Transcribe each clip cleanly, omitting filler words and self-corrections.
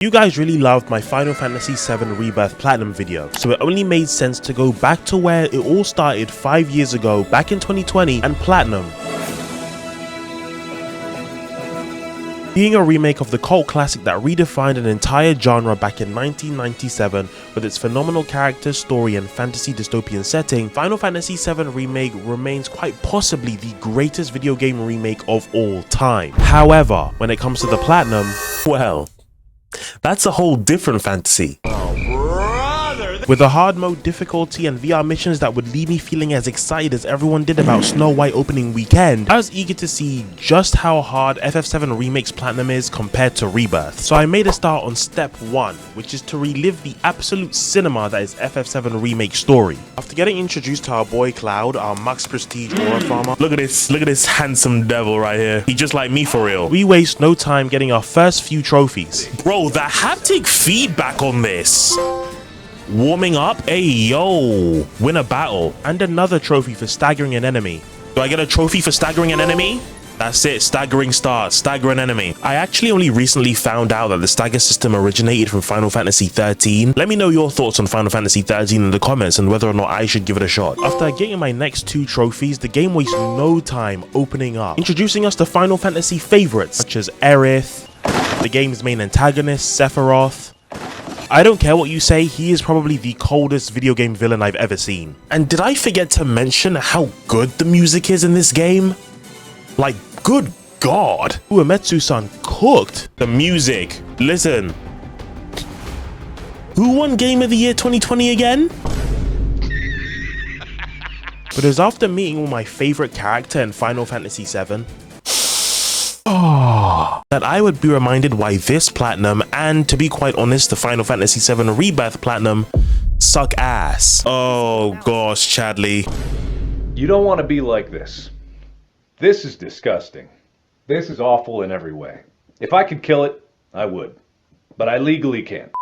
You guys really loved my Final Fantasy VII Rebirth Platinum video, so it only made sense to go back to where it all started 5 years ago, back in 2020, and Platinum. Being a remake of the cult classic that redefined an entire genre back in 1997 with its phenomenal characters, story and fantasy dystopian setting, Final Fantasy VII Remake remains quite possibly the greatest video game remake of all time. However, when it comes to the Platinum, well, that's a whole different fantasy. With a hard mode difficulty and VR missions that would leave me feeling as excited as everyone did about Snow White opening weekend, I was eager to see just how hard FF7 Remake's Platinum is compared to Rebirth. So I made a start on step 1, which is to relive the absolute cinema that is FF7 Remake's story. After getting introduced to our boy Cloud, our max prestige aura farmer, look at this handsome devil right here. He just like me for real. We waste no time getting our first few trophies. Bro, the haptic feedback on this. Warming up, hey yo, win a battle, and another trophy for staggering an enemy. Do I get a trophy for staggering an enemy? That's it, staggering start, stagger an enemy. I actually only recently found out that the stagger system originated from Final Fantasy XIII. Let me know your thoughts on Final Fantasy XIII in the comments and whether or not I should give it a shot. After getting my next 2 trophies, the game wastes no time opening up, introducing us to Final Fantasy favorites such as Aerith, the game's main antagonist, Sephiroth. I don't care what you say, he is probably the coldest video game villain I've ever seen. And did I forget to mention how good the music is in this game? Like, good god. Uematsu-san cooked. The music. Listen. Who won Game of the Year 2020 again? But it was after meeting my favorite character in Final Fantasy VII, that I would be reminded why this Platinum, and to be quite honest, the Final Fantasy VII Rebirth Platinum, suck ass. Oh gosh, Chadley. You don't want to be like this. This is disgusting. This is awful in every way. If I could kill it, I would. But I legally can't.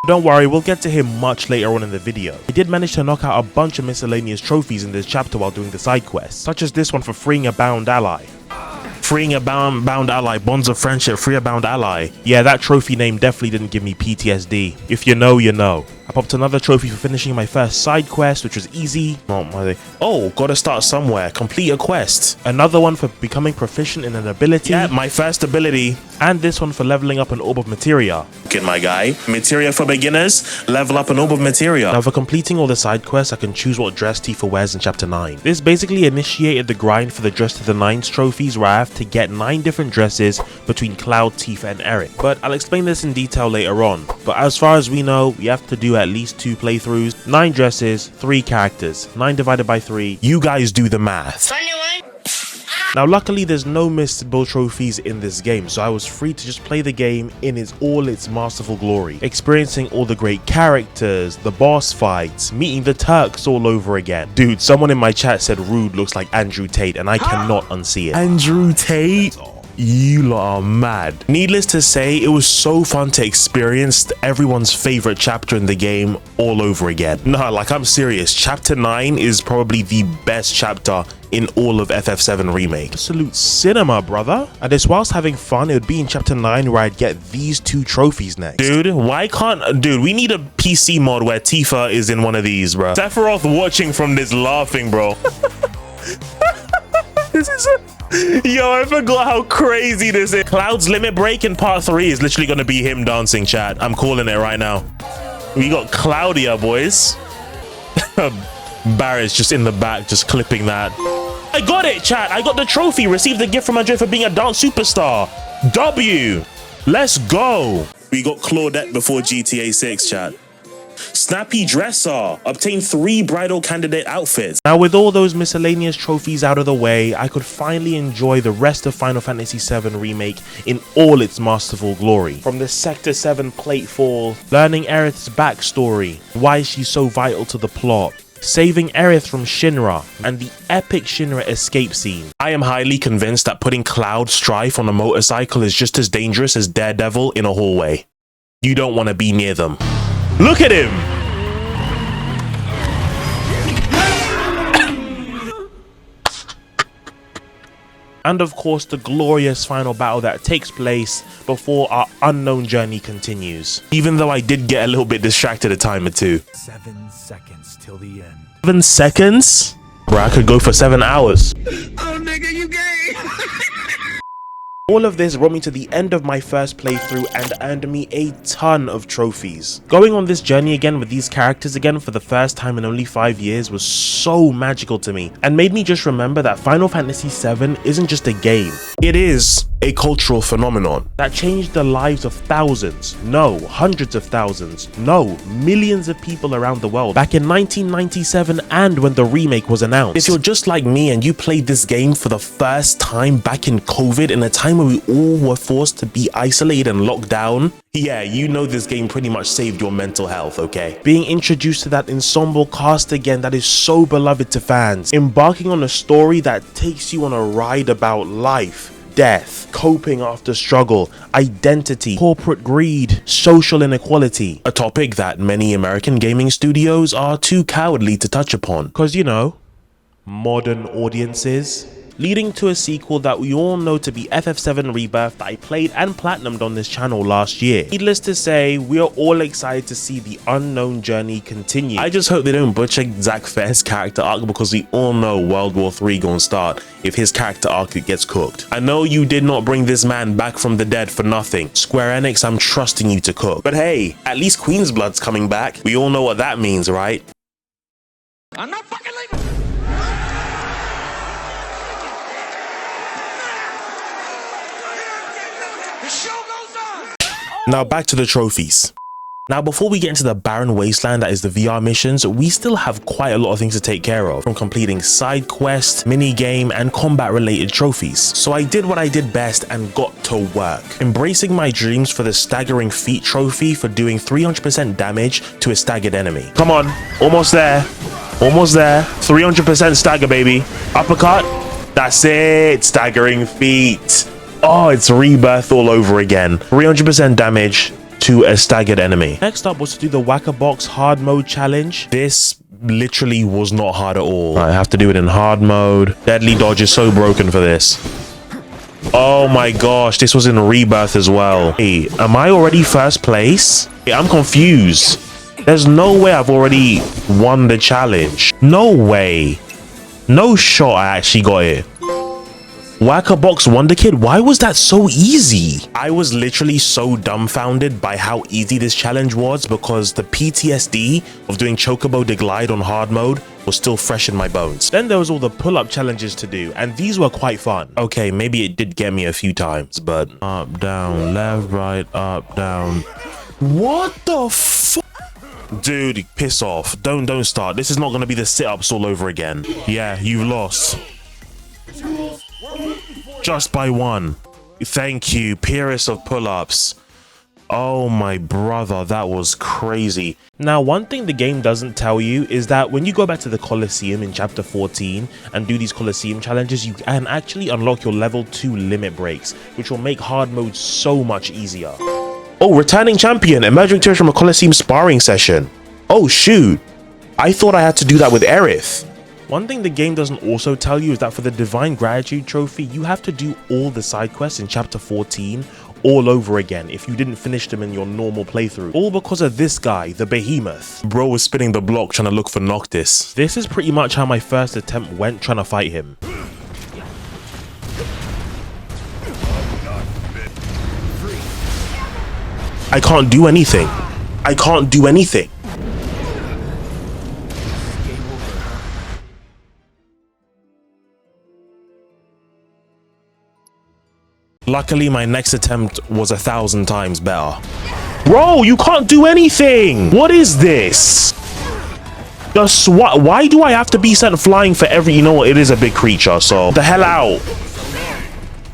Don't worry, we'll get to him much later on in the video. I did manage to knock out a bunch of miscellaneous trophies in this chapter while doing the side quests, such as this one for freeing a bound ally. Freeing a bound ally, bonds of friendship, free a bound ally. Yeah, that trophy name definitely didn't give me PTSD. If you know, you know. I popped another trophy for finishing my first side quest, which was easy. Oh, gotta start somewhere. Complete a quest. Another one for becoming proficient in an ability. Yeah, my first ability. And this one for leveling up an orb of materia. Good, my guy. Materia for beginners. Level up an orb of materia. Now, for completing all the side quests, I can choose what dress Tifa wears in chapter 9. This basically initiated the grind for the Dress to the Nines trophies, where I have to get 9 different dresses between Cloud, Tifa, and Aerith. But I'll explain this in detail later on. But as far as we know, we have to do at least 2 playthroughs, 9 dresses, 3 characters. 9 divided by 3. You guys do the math. Now luckily there's no missable trophies in this game, so I was free to just play the game in all its masterful glory, experiencing all the great characters, the boss fights, meeting the Turks all over again. Dude, someone in my chat said Rude looks like Andrew Tate, and I cannot unsee it. Andrew Tate? You lot are mad. Needless to say, it was so fun to experience everyone's favorite chapter in the game all over again. Nah, like I'm serious. Chapter 9 is probably the best chapter in all of FF7 Remake. Absolute cinema, brother. And it's whilst having fun, it would be in chapter 9 where I'd get these 2 trophies next. Dude, why can't... Dude, we need a PC mod where Tifa is in one of these, bro. Sephiroth watching from this laughing, bro. This is a... Yo, I forgot how crazy this is. Cloud's limit break in part 3 is literally going to be him dancing, chat. I'm calling it right now. We got Claudia, boys. Barrett's just in the back, just clipping that. I got it, chat. I got the trophy. Received the gift from Andre for being a dance superstar. W. Let's go. We got Claudette before GTA 6, chat. Snappy dresser. Obtain 3 bridal candidate outfits. Now with all those miscellaneous trophies out of the way, I could finally enjoy the rest of Final Fantasy VII Remake in all its masterful glory. From the Sector 7 platefall, learning Aerith's backstory, why she's so vital to the plot, saving Aerith from Shinra, and the epic Shinra escape scene. I am highly convinced that putting Cloud Strife on a motorcycle is just as dangerous as Daredevil in a hallway. You don't want to be near them. Look at him! and of course the glorious final battle that takes place before our unknown journey continues. Even though I did get a little bit distracted a time or two. 7 seconds till the end. 7 seconds? Bro, I could go for 7 hours. Oh nigga, you gay! All of this brought me to the end of my first playthrough and earned me a ton of trophies. Going on this journey again with these characters again for the first time in only 5 years was so magical to me and made me just remember that Final Fantasy VII isn't just a game. It is a cultural phenomenon that changed the lives of thousands, no, hundreds of thousands, no, millions of people around the world back in 1997 and when the remake was announced. If you're just like me and you played this game for the first time back in COVID in a time where we all were forced to be isolated and locked down, yeah, you know this game pretty much saved your mental health, okay? Being introduced to that ensemble cast again that is so beloved to fans, embarking on a story that takes you on a ride about life, death, coping after struggle, identity, corporate greed, social inequality, a topic that many American gaming studios are too cowardly to touch upon, because you know, modern audiences, leading to a sequel that we all know to be FF7 Rebirth that I played and platinumed on this channel last year. Needless to say, we are all excited to see the unknown journey continue. I just hope they don't butcher Zack Fair's character arc, because we all know World War III gonna start if his character arc gets cooked. I know you did not bring this man back from the dead for nothing. Square Enix, I'm trusting you to cook. But hey, at least Queen's Blood's coming back. We all know what that means, right? I'm not fucking leaving! The show goes on! Now back to the trophies. Now before we get into the barren wasteland that is the VR missions, we still have quite a lot of things to take care of, from completing side quests, mini game and combat related trophies. So I did what I did best and got to work, embracing my dreams for the staggering feat trophy for doing 300% damage to a staggered enemy. Come on, almost there, almost there. 300% stagger, baby. Uppercut, that's it. Staggering feat. Oh, it's Rebirth all over again. 300% damage to a staggered enemy. Next up was to do the Whack-A-Box hard mode challenge. This literally was not hard at all. I have to do it in hard mode. Deadly dodge is so broken for this. Oh my gosh, this was in Rebirth as well. Hey, am I already first place? Hey, I'm confused. There's no way I've already won the challenge. No way. No shot I actually got it. Whack-A-Box Wonder Kid, why was that so easy? I was literally so dumbfounded by how easy this challenge was, because the PTSD of doing Chocobo de Glide on hard mode was still fresh in my bones. Then there was all the pull-up challenges to do, and these were quite fun. Okay, maybe it did get me a few times, but up, down, left, right, up, down. What the fuck? Dude, piss off. Don't start. This is not gonna be the sit-ups all over again. Yeah, you've lost. Just by one. Thank you, Purist of pull-ups. Oh my brother, that was crazy. Now, one thing the game doesn't tell you is that when you go back to the Colosseum in chapter 14 and do these Colosseum challenges, you can actually unlock your level 2 limit breaks, which will make hard mode so much easier. Oh, returning champion, emerging victorious from a Colosseum sparring session. Oh shoot, I thought I had to do that with Aerith. One thing the game doesn't also tell you is that for the Divine Gratitude Trophy, you have to do all the side quests in chapter 14 all over again if you didn't finish them in your normal playthrough. All because of this guy, the Behemoth. Bro was spinning the block trying to look for Noctis. This is pretty much how my first attempt went trying to fight him. I can't do anything. I can't do anything. Luckily, my next attempt was 1,000 times better. Bro, you can't do anything! What is this? Just why do I have to be sent flying for every... You know what? It is a big creature, so... The hell out!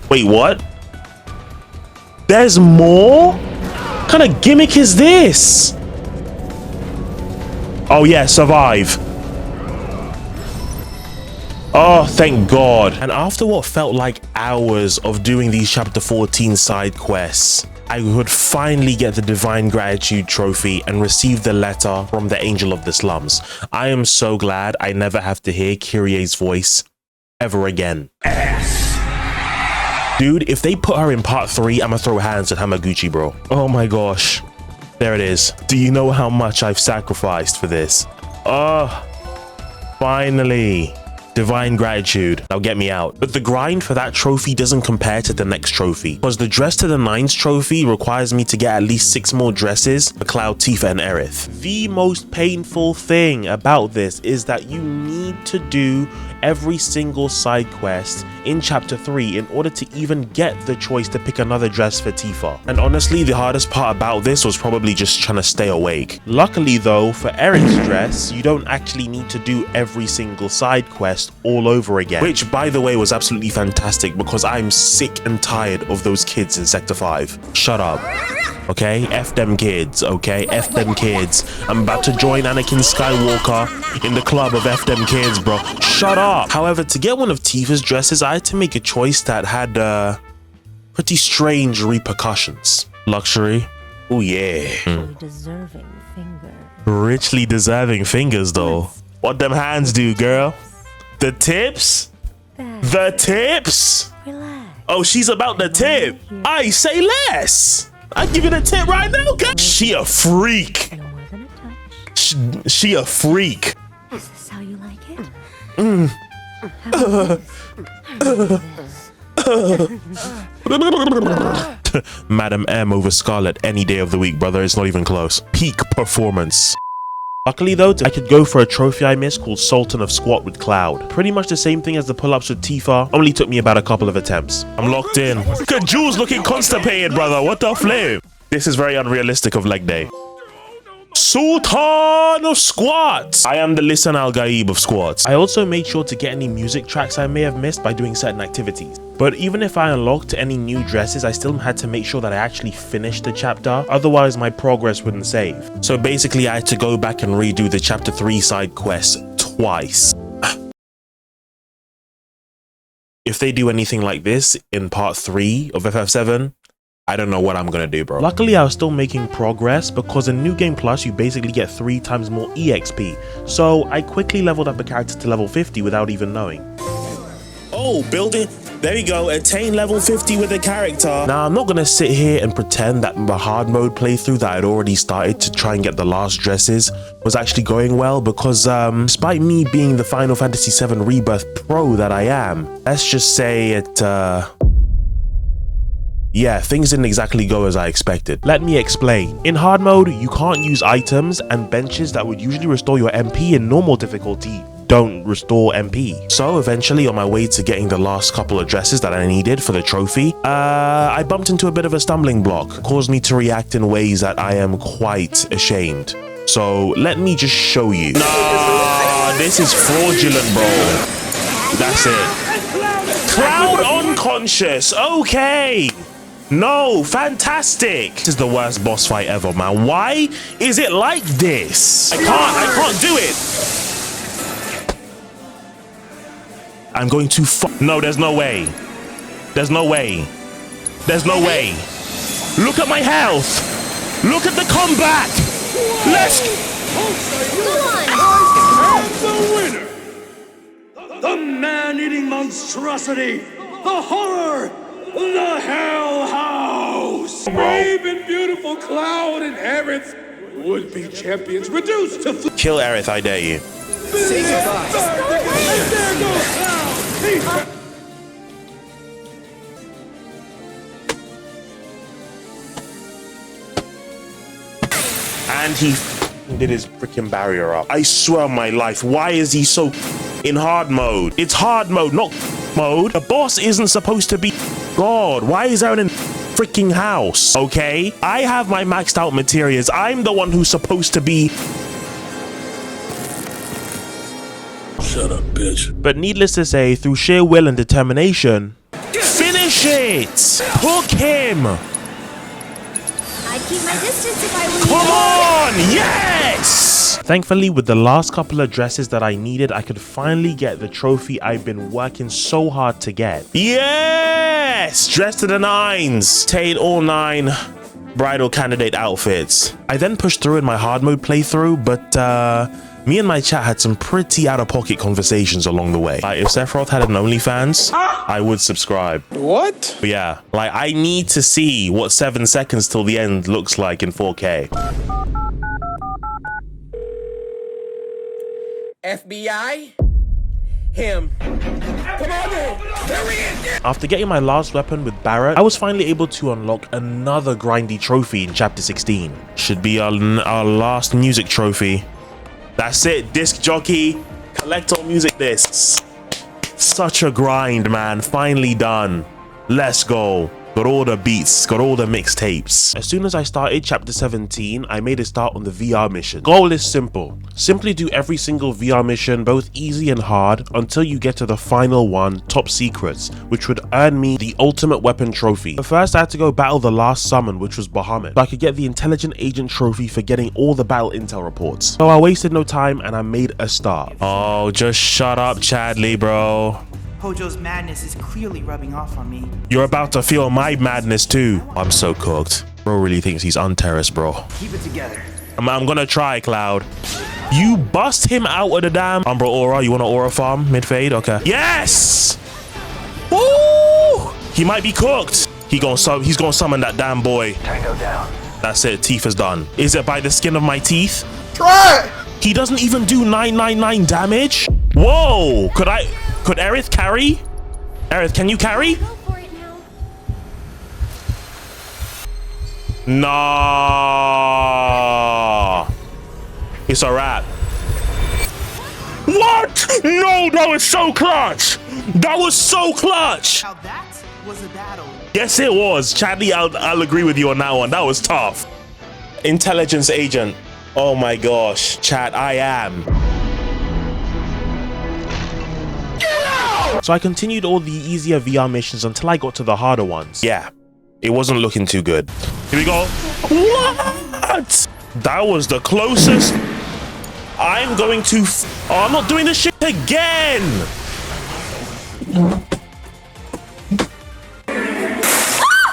Wait, what? There's more? What kind of gimmick is this? Oh yeah, survive. Oh, thank God. And after what felt like hours of doing these chapter 14 side quests, I would finally get the Divine Gratitude Trophy and receive the letter from the Angel of the Slums. I am so glad I never have to hear Kyrie's voice ever again. Ass. Dude, if they put her in part 3, I'ma throw hands at Hamaguchi, bro. Oh my gosh. There it is. Do you know how much I've sacrificed for this? Oh, finally. Divine gratitude. Now get me out. But the grind for that trophy doesn't compare to the next trophy, because the Dress to the Nines trophy requires me to get at least 6 more dresses for Cloud, Tifa, and Aerith. The most painful thing about this is that you need to do every single side quest in chapter 3 in order to even get the choice to pick another dress for Tifa. And honestly, the hardest part about this was probably just trying to stay awake. Luckily though, for Eric's dress, you don't actually need to do every single side quest all over again, which by the way was absolutely fantastic, because I'm sick and tired of those kids in Sector 5. Shut up. Okay, F them kids, okay? F them kids. I'm about to join Anakin Skywalker in the club of F them kids, bro. Shut up. However, to get one of Tifa's dresses, I had to make a choice that had pretty strange repercussions. Luxury. Oh yeah. Deserving finger. Richly deserving fingers though. What them hands do, girl? The tips? The tips? Relax. Oh, she's about the tip. I say less. I give you the tip right now, girl. She a freak. No more than a touch. She a freak. Is this how you like it? How about this? Madam M over Scarlet any day of the week, brother. It's not even close. Peak performance. Luckily though, I could go for a trophy I missed called Sultan of Squat with Cloud. Pretty much the same thing as the pull-ups with Tifa, only took me about a couple of attempts. I'm locked in. Look at Jules looking constipated, brother. What the flip? This is very unrealistic of leg day. Sultan of Squats! I am the Lisan Al-Gaib of Squats. I also made sure to get any music tracks I may have missed by doing certain activities. But even if I unlocked any new dresses, I still had to make sure that I actually finished the chapter, otherwise my progress wouldn't save. So basically I had to go back and redo the chapter 3 side quest twice. If they do anything like this in part 3 of FF7, I don't know what I'm gonna do, bro. Luckily, I was still making progress, because in New Game Plus, you basically get 3 times more EXP. So I quickly leveled up a character to level 50 without even knowing. Oh, building. There we go. Attain level 50 with a character. Now, I'm not gonna sit here and pretend that the hard mode playthrough that I'd already started to try and get the last dresses was actually going well, because despite me being the Final Fantasy VII Rebirth pro that I am, let's just say it, yeah, things didn't exactly go as I expected. Let me explain. In hard mode, you can't use items, and benches that would usually restore your MP in normal difficulty don't restore MP. So eventually, on my way to getting the last couple of dresses that I needed for the trophy, I bumped into a bit of a stumbling block, caused me to react in ways that I am quite ashamed. So let me just show you. Nah, this is fraudulent, bro. That's it. Cloud unconscious. Okay. No, fantastic. This is the worst boss fight ever, man. Why is it like this? I can't do it. I'm going to no, there's no way. There's no way. There's no way. Look at my health. Look at the combat. Let's And the winner, the man-eating monstrosity, the horror, the Hell House. Brave and beautiful Cloud and Aerith, would-be champions reduced to kill Aerith, I dare you. Say goodbye. And there goes Cloud. And he did his freaking barrier up. I swear on my life, why is he so in hard mode? It's hard mode, not mode. The boss isn't supposed to be God. Why is there in freaking house? Okay, I have my maxed out materials. I'm the one who's supposed to be. Shut up, bitch. But needless to say, through sheer will and determination, finish it. Hook him. I'd keep my distance if I were you. Come on! Yes! Thankfully, with the last couple of dresses that I needed, I could finally get the trophy I've been working so hard to get. Yes! Dress to the nines! Obtain all 9 bridal candidate outfits. I then pushed through in my hard mode playthrough, but Me and my chat had some pretty out-of-pocket conversations along the way. Like, if Sephiroth had an OnlyFans, I would subscribe. What? But yeah, like, I need to see what 7 seconds till the end looks like in 4K. FBI? Him. Come on, there he is! After getting my last weapon with Barrett, I was finally able to unlock another grindy trophy in chapter 16. Should be our last music trophy. That's it, disc jockey, collect all music discs. Such a grind, man, finally done. Let's go. Got all the beats, got all the mixtapes. As soon as I started chapter 17, I made a start on the VR mission. Goal is simple. Simply do every single VR mission, both easy and hard, until you get to the final one, Top Secrets, which would earn me the ultimate weapon trophy. But first I had to go battle the last summon, which was Bahamut, so I could get the intelligent agent trophy for getting all the battle intel reports. So I wasted no time and I made a start. Oh, just shut up, Chadley, bro. Hojo's madness is clearly rubbing off on me. You're about to feel my madness too. I'm so cooked. Bro really thinks he's unterrous, bro. Keep it together. I'm gonna try, Cloud. You bust him out of the damn Umbra Aura. You want an Aura farm? Mid-fade? Okay. Yes! Woo! He might be cooked. He's gonna summon that damn boy. Tango down. That's it. Teeth is done. Is it by the skin of my teeth? Try! He doesn't even do 999 damage? Whoa! Could Aerith carry? Aerith, can you carry? Go for it now. Nah. It's a wrap. What? No, that was so clutch. That was so clutch. Now that was a battle. Yes, it was. Chadley, I'll agree with you on that one. That was tough. Intelligence agent. Oh my gosh. Chad, I am. So I continued all the easier VR missions until I got to the harder ones. Yeah, it wasn't looking too good. Here we go. What? That was the closest. I'm going to... Oh, I'm not doing this shit again.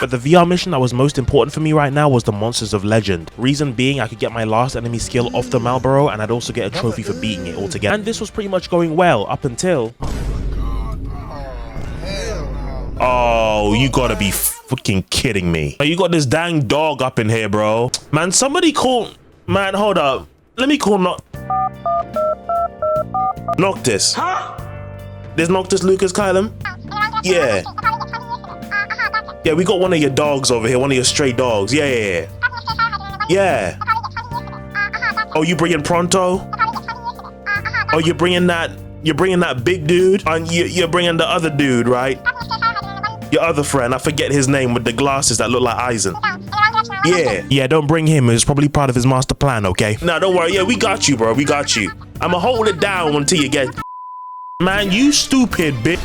But the VR mission that was most important for me right now was the Monsters of Legend. Reason being, I could get my last enemy skill off the Marlboro and I'd also get a trophy for beating it altogether. And this was pretty much going well up until... Oh, you gotta be freaking kidding me. You got this dang dog up in here, bro. Man, somebody call... Man, hold up. Let me call Noctis. Huh? There's Noctis, Lucas, Kylam? Yeah. Yeah, we got one of your dogs over here, one of your stray dogs. Yeah. Yeah. Oh, you bringing Pronto? Oh, you're bringing that big dude? And you're bringing the other dude, right? Your other friend, I forget his name, with the glasses that look like Eisen. Yeah, don't bring him. It's probably part of his master plan, okay? No, don't worry. Yeah, we got you, bro. We got you. I'ma hold it down until you get... Man, you stupid bitch.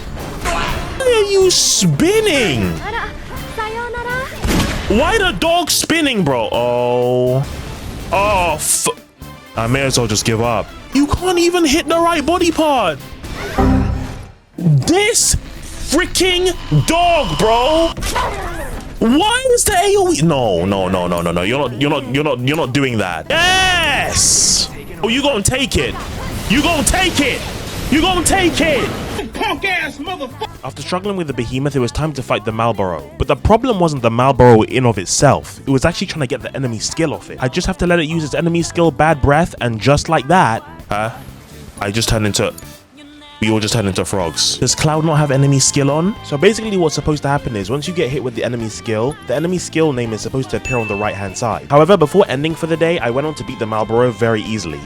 Why are you spinning? Why the dog spinning, bro? Oh, I may as well just give up. You can't even hit the right body part. This freaking dog, bro. Why is the AoE? No. You're not doing that. Yes. Oh, you gonna take it? You gonna take it? You gonna take it? Punk ass motherfucker. After struggling with the behemoth, it was time to fight the Marlboro. But the problem wasn't the Marlboro in of itself. It was actually trying to get the enemy skill off it. I just have to let it use its enemy skill, Bad Breath, and just like that, we all just turned into frogs. Does Cloud not have enemy skill on? So basically what's supposed to happen is once you get hit with the enemy skill name is supposed to appear on the right hand side. However, before ending for the day, I went on to beat the Marlboro very easily.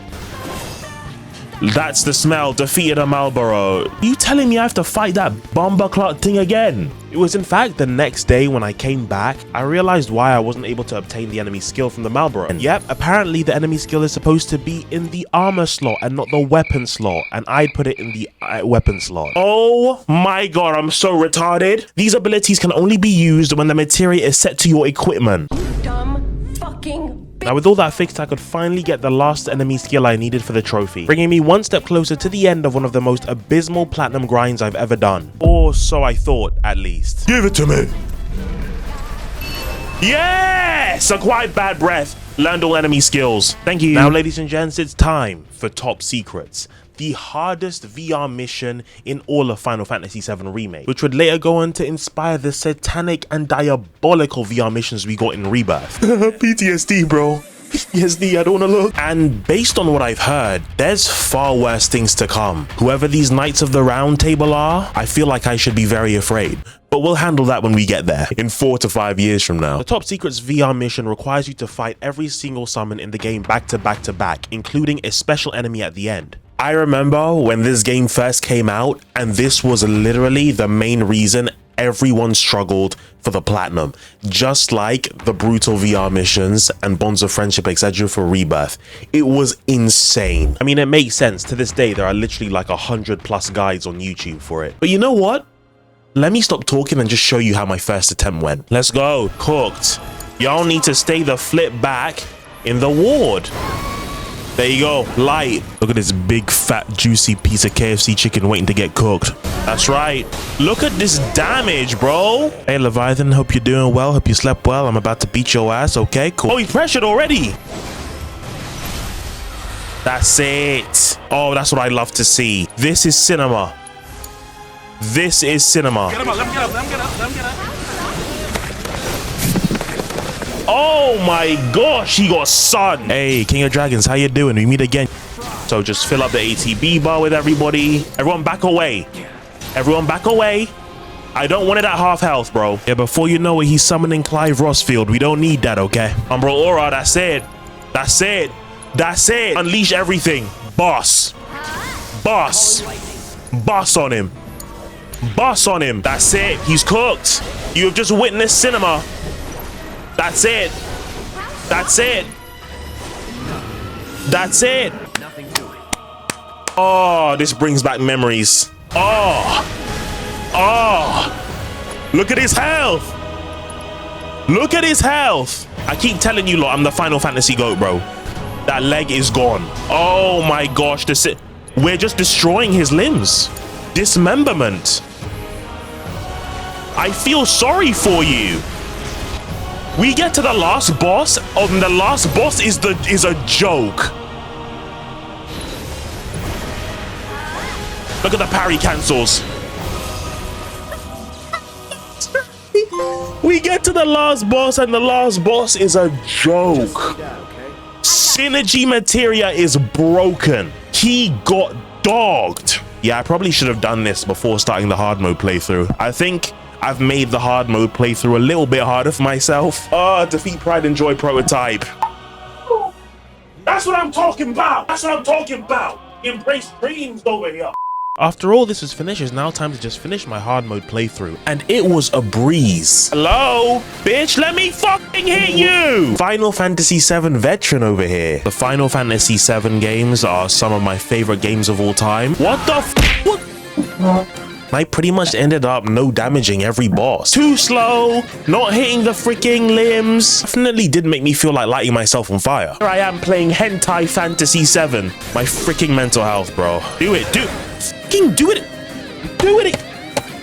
That's the smell. Defeated a Marlboro. You telling me I have to fight that bomber clock thing again? It was in fact the next day when I came back, I realized why I wasn't able to obtain the enemy skill from the Marlboro. And yep, apparently the enemy skill is supposed to be in the armor slot and not the weapon slot. And I'd put it in the weapon slot. Oh my god, I'm so retarded. These abilities can only be used when the materia is set to your equipment. Dumb fucking. Now with all that fixed, I could finally get the last enemy skill I needed for the trophy, bringing me one step closer to the end of one of the most abysmal platinum grinds I've ever done. Or so I thought, at least. Give it to me! Yes! Acquired Bad Breath. Learned all enemy skills. Thank you. Now, ladies and gents, it's time for Top Secrets, the hardest VR mission in all of Final Fantasy VII Remake, which would later go on to inspire the satanic and diabolical VR missions we got in Rebirth. PTSD, bro. PTSD, I don't want to look. And based on what I've heard, there's far worse things to come. Whoever these Knights of the Round Table are, I feel like I should be very afraid. But we'll handle that when we get there, in 4 to 5 years from now. The Top Secrets VR mission requires you to fight every single summon in the game back to back to back, including a special enemy at the end. I remember when this game first came out, and this was literally the main reason everyone struggled for the platinum, just like the brutal VR missions and bonds of friendship, etc. for Rebirth. It was insane. I mean, it makes sense. To this day, there are literally like 100+ guides on YouTube for it. But you know what? Let me stop talking and just show you how my first attempt went. Let's go. Cooked. Y'all need to stay the flip back in the ward. There you go. Light. Look at this big, fat, juicy piece of KFC chicken waiting to get cooked. That's right. Look at this damage, bro. Hey, Leviathan. Hope you're doing well. Hope you slept well. I'm about to beat your ass. Okay, cool. Oh, he's pressured already. That's it. Oh, that's what I love to see. This is cinema. This is cinema. Get him up, let him get up, let him get up, let him get up. Oh my gosh, he got sun. Hey, King of Dragons, how you doing? We meet again. So just fill up the ATB bar with everybody. Everyone back away. Everyone back away. I don't want it at half health, bro. Yeah, before you know it, he's summoning Clive Rossfield. We don't need that, okay? Umbral Aura, that's it. That's it. That's it. Unleash everything. Boss. Boss. Boss on him. Boss on him. That's it. He's cooked. You have just witnessed cinema. That's it. That's it. That's it. Oh, this brings back memories. Oh. Oh. Look at his health. Look at his health. I keep telling you, lot, I'm the Final Fantasy GOAT, bro. That leg is gone. Oh my gosh. We're just destroying his limbs. Dismemberment. I feel sorry for you. We get to the last boss, and the last boss is a joke. Look at the parry cancels. We get to the last boss, and the last boss is a joke. Synergy materia is broken. He got dogged. Yeah, I probably should have done this before starting the hard mode playthrough. I think I've made the hard mode playthrough a little bit harder for myself. Defeat Pride and Joy prototype. That's what I'm talking about. That's what I'm talking about. Embrace dreams over here. After all this was finished, it's now time to just finish my hard mode playthrough. And it was a breeze. Hello? Bitch, let me fucking hit you! Final Fantasy VII veteran over here. The Final Fantasy VII games are some of my favorite games of all time. What the f- What? I pretty much ended up no damaging every boss. Too slow, not hitting the freaking limbs. Definitely did make me feel like lighting myself on fire. Here I am playing Hentai Fantasy VII. My freaking mental health, bro. Do it, fucking do it. Do it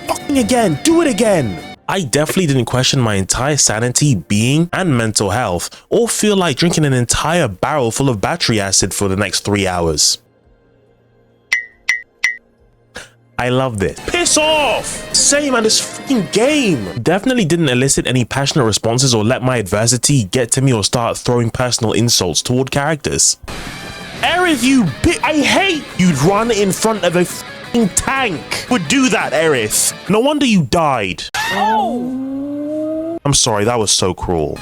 fucking again. Do it again. I definitely didn't question my entire sanity, being, and mental health, or feel like drinking an entire barrel full of battery acid for the next 3 hours. I loved it. Piss off! Same at this freaking game. Definitely didn't elicit any passionate responses or let my adversity get to me or start throwing personal insults toward characters. Aerith, you bitch! I hate you'd run in front of a freaking tank. Would do that, Aerith. No wonder you died. Oh! I'm sorry, that was so cruel.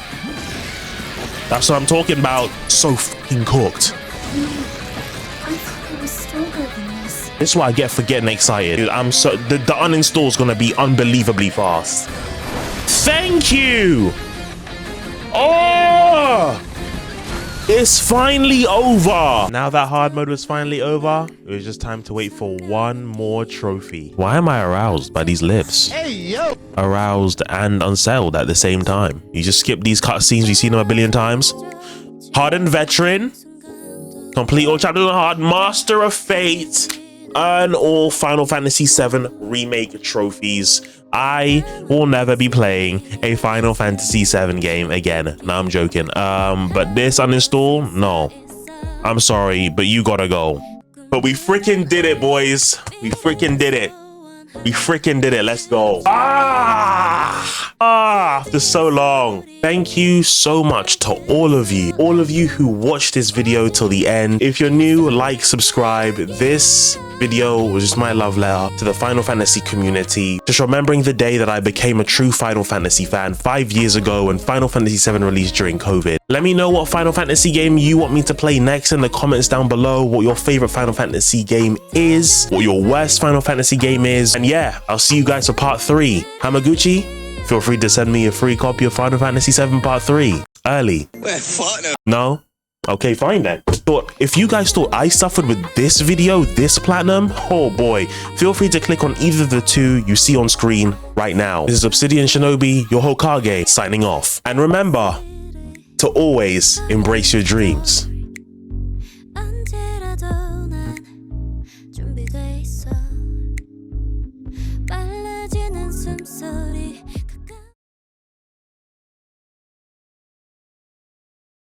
That's what I'm talking about. So freaking cooked. I thought I was stronger than this. This is what I get for getting excited. Dude, I'm so the uninstall is gonna be unbelievably fast. Thank you. Oh, it's finally over. Now that hard mode was finally over, it was just time to wait for one more trophy. Why am I aroused by these lips? Hey yo. Aroused and unsettled at the same time. You just skip these cutscenes. We've seen them a billion times. Hardened veteran. Complete all chapters on hard. Master of Fate. Earn all Final Fantasy VII Remake trophies. I will never be playing a Final Fantasy VII game again. No, I'm joking. But this uninstall, no. I'm sorry, but you gotta go. But we freaking did it, boys. We freaking did it. We freaking did it. Let's go. After so long. Thank you so much to all of you who watched this video till the end. If you're new, like, subscribe. This video was just my love letter to the Final Fantasy community, just remembering the day that I became a true Final Fantasy fan 5 years ago when Final Fantasy VII released during COVID. Let me know what Final Fantasy game you want me to play next in the comments down below, what your favorite Final Fantasy game is, what your worst Final Fantasy game is, and yeah, I'll see you guys for part 3. Hamaguchi, feel free to send me a free copy of Final Fantasy VII Part 3 early. No? Okay, fine then. If you guys thought I suffered with this video, this platinum, oh boy, feel free to click on either of the two you see on screen right now. This is Obsidian Shinobi, your Hokage, signing off. And remember to always embrace your dreams.